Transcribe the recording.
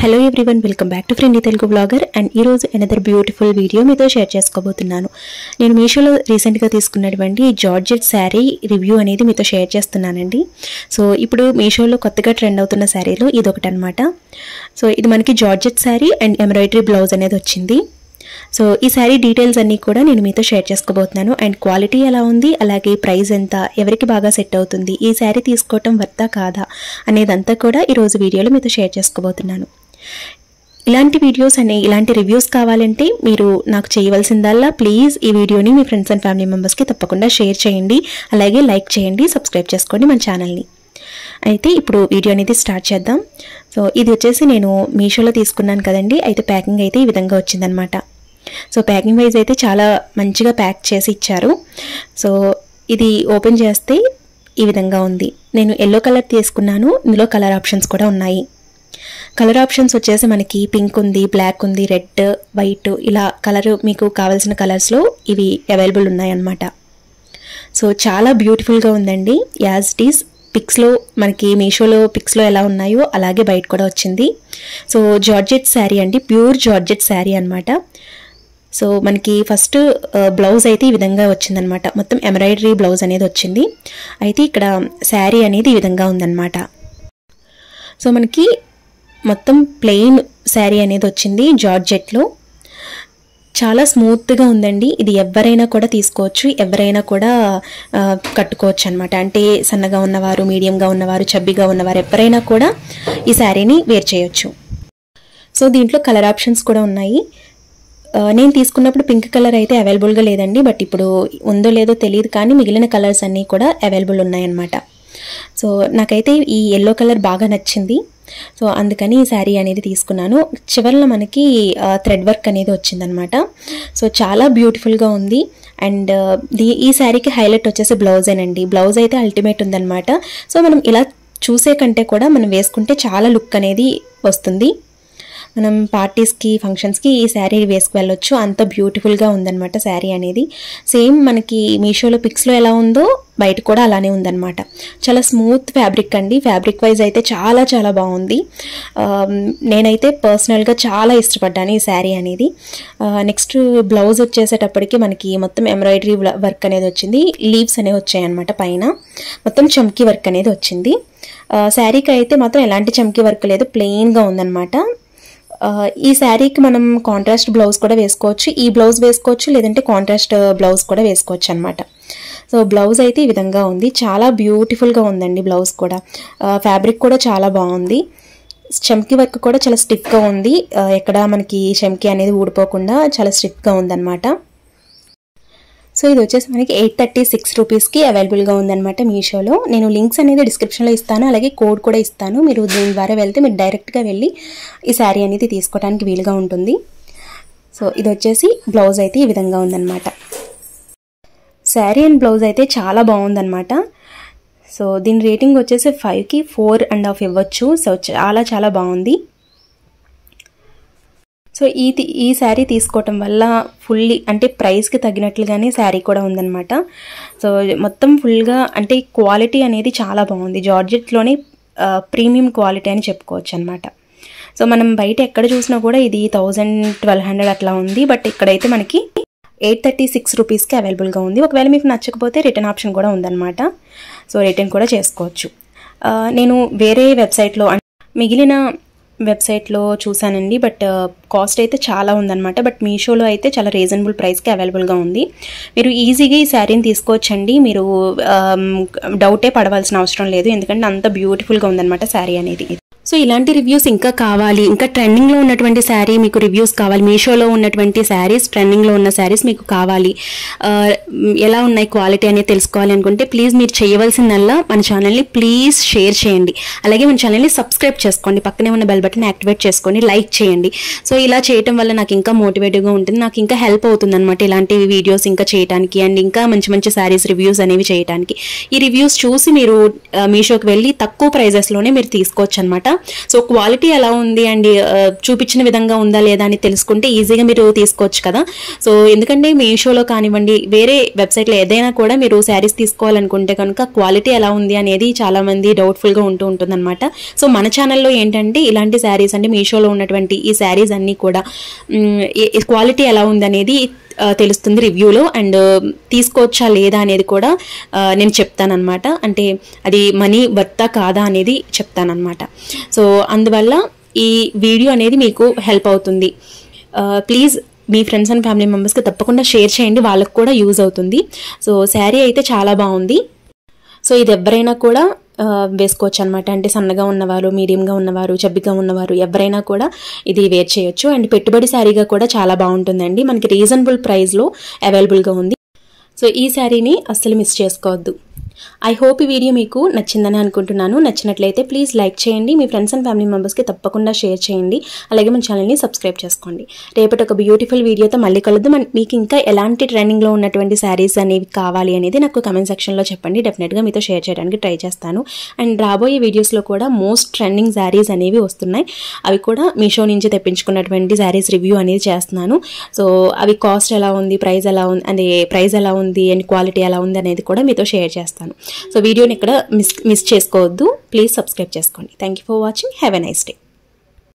Hello everyone, welcome back to friendly Telugu blogger. And ఈరోజు another beautiful video మీతో share చేసుకోబోతున్నాను. నేను మీషోలో రీసెంట్గా తీసుకున్నటువంటి జార్జెట్ శారీ రివ్యూ అనేది మీతో షేర్ చేస్తున్నానండి. సో ఇప్పుడు మీషోలో కొత్తగా ట్రెండ్ అవుతున్న శారీలో ఇది ఒకటి అనమాట. సో ఇది మనకి georgette sari and embroidery blouse అనేది వచ్చింది. సో ఈ శారీ డీటెయిల్స్ అన్నీ కూడా నేను మీతో షేర్ చేసుకోబోతున్నాను. అండ్ క్వాలిటీ ఎలా ఉంది, అలాగే ప్రైస్ ఎంత, ఎవరికి బాగా సెట్ అవుతుంది, ఈ శారీ తీసుకోవటం వర్తా కాదా అనేదంతా కూడా ఈరోజు వీడియోలో మీతో షేర్ చేసుకోబోతున్నాను. ఇలాంటి వీడియోస్ ఇలాంటి రివ్యూస్ కావాలంటే మీరు నాకు చేయవలసిందల్లా ప్లీజ్ ఈ వీడియోని మీ ఫ్రెండ్స్ అండ్ ఫ్యామిలీ మెంబర్స్కి తప్పకుండా షేర్ చేయండి, అలాగే లైక్ చేయండి, సబ్స్క్రైబ్ చేసుకోండి మన ఛానల్ని. అయితే ఇప్పుడు వీడియో అనేది స్టార్ట్ చేద్దాం. సో ఇది వచ్చేసి నేను మీషోలో తీసుకున్నాను కదండి. అయితే ప్యాకింగ్ అయితే ఈ విధంగా వచ్చిందనమాట. సో ప్యాకింగ్ వైజ్ అయితే చాలా మంచిగా ప్యాక్ చేసి ఇచ్చారు. సో ఇది ఓపెన్ చేస్తే ఈ విధంగా ఉంది. నేను ఎల్లో కలర్ తీసుకున్నాను. ఇందులో కలర్ ఆప్షన్స్ కూడా ఉన్నాయి. కలర్ ఆప్షన్స్ వచ్చేసి మనకి పింక్ ఉంది, బ్లాక్ ఉంది, రెడ్, వైట్, ఇలా కలర్ మీకు కావాల్సిన కలర్స్లో ఇవి అవైలబుల్ ఉన్నాయన్నమాట. సో చాలా బ్యూటిఫుల్గా ఉందండి. యాజ్ ఇట్ ఈస్ పిక్స్లో మనకి మీషోలో పిక్స్లో ఎలా ఉన్నాయో అలాగే బయట కూడా వచ్చింది. సో జార్జెట్ శారీ అండి, ప్యూర్ జార్జెట్ శారీ అనమాట. సో మనకి ఫస్ట్ బ్లౌజ్ అయితే ఈ విధంగా వచ్చిందనమాట. మొత్తం ఎంబ్రాయిడరీ బ్లౌజ్ అనేది వచ్చింది. అయితే ఇక్కడ శారీ అనేది ఈ విధంగా ఉందన్నమాట. సో మనకి మొత్తం ప్లెయిన్ శారీ అనేది వచ్చింది జార్జెట్లో. చాలా స్మూత్గా ఉందండి. ఇది ఎవరైనా కూడా తీసుకోవచ్చు, ఎవరైనా కూడా కట్టుకోవచ్చు అనమాట. అంటే సన్నగా ఉన్నవారు, మీడియంగా ఉన్నవారు, చబ్బీగా ఉన్నవారు ఎవరైనా కూడా ఈ శారీని వేర్ చేయొచ్చు. సో దీంట్లో కలర్ ఆప్షన్స్ కూడా ఉన్నాయి. నేను తీసుకున్నప్పుడు పింక్ కలర్ అయితే అవైలబుల్గా లేదండి, బట్ ఇప్పుడు ఉందో లేదో తెలియదు, కానీ మిగిలిన కలర్స్ అన్నీ కూడా అవైలబుల్ ఉన్నాయన్నమాట. సో నాకైతే ఈ ఎల్లో కలర్ బాగా నచ్చింది. సో అందుకని ఈ శారీ అనేది తీసుకున్నాను. చివరిలో మనకి థ్రెడ్ వర్క్ అనేది వచ్చిందనమాట. సో చాలా బ్యూటిఫుల్గా ఉంది. అండ్ ఈ శారీకి హైలైట్ వచ్చేసి బ్లౌజేనండి. బ్లౌజ్ అయితే అల్టిమేట్ ఉందన్నమాట. సో మనం ఇలా చూసే కంటే కూడా మనం వేసుకుంటే చాలా లుక్ అనేది వస్తుంది. మనం పార్టీస్కి, ఫంక్షన్స్కి ఈ శారీ వేసుకు వెళ్ళొచ్చు. అంత బ్యూటిఫుల్గా ఉందన్నమాట శారీ అనేది. సేమ్ మనకి మీషోలో పిక్స్లో ఎలా ఉందో బయట కూడా అలానే ఉందన్నమాట. చాలా స్మూత్ ఫ్యాబ్రిక్ అండి. ఫ్యాబ్రిక్ వైజ్ అయితే చాలా చాలా బాగుంది. నేనైతే పర్సనల్గా చాలా ఇష్టపడ్డాను ఈ శారీ అనేది. నెక్స్ట్ బ్లౌజ్ వచ్చేసేటప్పటికి మనకి మొత్తం ఎంబ్రాయిడరీ వర్క్ అనేది వచ్చింది. లీవ్స్ అనేవి వచ్చాయన్నమాట. పైన మొత్తం చమ్కీ వర్క్ అనేది వచ్చింది. శారీకి అయితే మాత్రం ఎలాంటి చమ్కీ వర్క్ లేదు, ప్లెయిన్గా ఉందన్నమాట. ఈ శారీకి మనం కాంట్రాస్ట్ బ్లౌజ్ కూడా వేసుకోవచ్చు. ఈ బ్లౌజ్ వేసుకోవచ్చు, లేదంటే కాంట్రాస్ట్ బ్లౌజ్ కూడా వేసుకోవచ్చు అనమాట. సో బ్లౌజ్ అయితే ఈ విధంగా ఉంది. చాలా బ్యూటిఫుల్గా ఉందండి బ్లౌజ్ కూడా. ఫ్యాబ్రిక్ కూడా చాలా బాగుంది. చమ్కీ వర్క్ కూడా చాలా స్టిఫ్గా ఉంది. ఎక్కడ మనకి చమ్కీ అనేది ఊడిపోకుండా చాలా స్టిఫ్గా ఉందన్నమాట. సో ఇది వచ్చేసి మనకి 836 రూపీస్కి అవైలబుల్గా ఉందన్నమాట మీషోలో. నేను లింక్స్ అనేది డిస్క్రిప్షన్లో ఇస్తాను, అలాగే కోడ్ కూడా ఇస్తాను. మీరు దీని ద్వారా వెళ్తే మీరు డైరెక్ట్గా వెళ్ళి ఈ శారీ అనేది తీసుకోవడానికి వీలుగా ఉంటుంది. సో ఇది వచ్చేసి బ్లౌజ్ అయితే ఈ విధంగా ఉందన్నమాట. శారీ అండ్ బ్లౌజ్ అయితే చాలా బాగుందన్నమాట. సో దీని రేటింగ్ వచ్చేసి 5కి 4.5 ఇవ్వచ్చు. సో చాలా చాలా బాగుంది. సో ఈ శారీ తీసుకోవటం వల్ల ఫుల్లీ అంటే ప్రైస్కి తగినట్లుగానే శారీ కూడా ఉందన్నమాట. సో మొత్తం ఫుల్గా అంటే క్వాలిటీ అనేది చాలా బాగుంది. జార్జెట్లోనే ప్రీమియం క్వాలిటీ అని చెప్పుకోవచ్చు అనమాట. సో మనం బయట ఎక్కడ చూసినా కూడా ఇది 1000-1200 అట్లా ఉంది, బట్ ఇక్కడైతే మనకి 836 రూపీస్కి అవైలబుల్గా ఉంది. ఒకవేళ మీకు నచ్చకపోతే రిటర్న్ ఆప్షన్ కూడా ఉందన్నమాట. సో రిటర్న్ కూడా చేసుకోవచ్చు. నేను వేరే వెబ్సైట్లో మిగిలిన వెబ్సైట్లో చూసానండి, బట్ కాస్ట్ అయితే చాలా ఉందన్నమాట. బట్ మీషోలో అయితే చాలా రీజనబుల్ ప్రైస్కి అవైలబుల్గా ఉంది. మీరు ఈజీగా ఈ శారీని తీసుకోవచ్చండి. మీరు డౌటే పడవలసిన అవసరం లేదు, ఎందుకంటే అంత బ్యూటిఫుల్గా ఉందన్నమాట శారీ అనేది. సో ఇలాంటి రివ్యూస్ ఇంకా కావాలి, ఇంకా ట్రెండింగ్లో ఉన్నటువంటి శారీ మీకు రివ్యూస్ కావాలి, మీషోలో ఉన్నటువంటి శారీస్, ట్రెండింగ్లో ఉన్న శారీస్ మీకు కావాలి, ఎలా ఉన్నాయి క్వాలిటీ అనేది తెలుసుకోవాలి అనుకుంటే ప్లీజ్ మీరు చేయవలసిందల్లా మన ఛానల్ని ప్లీజ్ షేర్ చేయండి, అలాగే మన ఛానల్ని సబ్స్క్రైబ్ చేసుకోండి, పక్కనే ఉన్న బెల్ బటన్ యాక్టివేట్ చేసుకోండి, లైక్ చేయండి. సో ఇలా చేయడం వల్ల నాకు ఇంకా మోటివేటివ్గా ఉంటుంది, నాకు ఇంకా హెల్ప్ అవుతుంది అనమాట ఇలాంటి వీడియోస్ ఇంకా చేయడానికి, అండ్ ఇంకా మంచి మంచి శారీస్ రివ్యూస్ అనేవి చేయడానికి. ఈ రివ్యూస్ చూసి మీరు మీషోకి వెళ్ళి తక్కువ ప్రైజెస్లోనే మీరు తీసుకోవచ్చు అనమాట. సో క్వాలిటీ ఎలా ఉంది అండ్ చూపించిన విధంగా ఉందా లేదా అని తెలుసుకుంటే ఈజీగా మీరు తీసుకోవచ్చు కదా. సో ఎందుకంటే మీషోలో కానివ్వండి వేరే వెబ్సైట్లో ఏదైనా కూడా మీరు శారీస్ తీసుకోవాలనుకుంటే కనుక క్వాలిటీ ఎలా ఉంది అనేది చాలా మంది డౌట్ఫుల్గా ఉంటుందన్నమాట. సో మన ఛానల్లో ఏంటంటే ఇలాంటి శారీస్ అంటే మీషోలో ఉన్నటువంటి ఈ శారీస్ అన్నీ కూడా క్వాలిటీ ఎలా ఉందనేది తెలుస్తుంది రివ్యూలో, అండ్ తీసుకోవచ్చా లేదా అనేది కూడా నేను చెప్తానన్నమాట. అంటే అది మనీ వర్తా కాదా అనేది చెప్తానన్నమాట. సో అందువల్ల ఈ వీడియో అనేది మీకు హెల్ప్ అవుతుంది. Please me friends and family మెంబర్స్కి తప్పకుండా షేర్ చేయండి, వాళ్ళకు కూడా యూజ్ అవుతుంది. సో శారీ అయితే చాలా బాగుంది. సో ఇది ఎవరైనా కూడా వేసుకోవచ్చు అనమాట. అంటే సన్నగా ఉన్నవారు, మీడియంగా ఉన్నవారు, చబ్బిగా ఉన్నవారు ఎవరైనా కూడా ఇది వేర్ చేయొచ్చు. అండ్ పెట్టుబడి శారీగా కూడా చాలా బాగుంటుందండి. మనకి రీజనబుల్ ప్రైస్లో అవైలబుల్గా ఉంది. సో ఈ శారీని అస్సలు మిస్ చేసుకోవద్దు. ఐ హోప్ ఈ వీడియో మీకు నచ్చిందని అనుకుంటున్నాను. నచ్చినట్లయితే ప్లీజ్ లైక్ చేయండి, మీ ఫ్రెండ్స్ అండ్ ఫ్యామిలీ మెంబర్స్కి తప్పకుండా షేర్ చేయండి. అలాగే మన ఛానల్ని సబ్స్క్రైబ్ చేసుకోండి. రేపటి ఒక బ్యూటిఫుల్ వీడియోతో మళ్ళీ కలుద్దాం. మీకు ఇంకా ఎలాంటి ట్రెండింగ్లో ఉన్నటువంటి శారీస్ అనేవి కావాలి అనేది నాకు కమెంట్ సెక్షన్లో చెప్పండి. డెఫినెట్గా మీతో షేర్ చేయడానికి ట్రై చేస్తాను. అండ్ రాబోయే వీడియోస్లో కూడా మోస్ట్ ట్రెండింగ్ శారీస్ అనేవి వస్తున్నాయి. అవి కూడా మీషో నుంచి తెప్పించుకున్నటువంటి శారీస్ రివ్యూ అనేది చేస్తున్నాను. సో అవి కాస్ట్ ఎలా ఉంది, ప్రైస్ ఎలా ఉంది అండ్ క్వాలిటీ ఎలా ఉంది అనేది కూడా మీతో షేర్ చేస్తాను. సో వీడియోని ఇక్కడ మిస్ చేసుకోవద్దు. ప్లీజ్ సబ్స్క్రైబ్ చేసుకోండి. Thank you for watching. Have a nice day.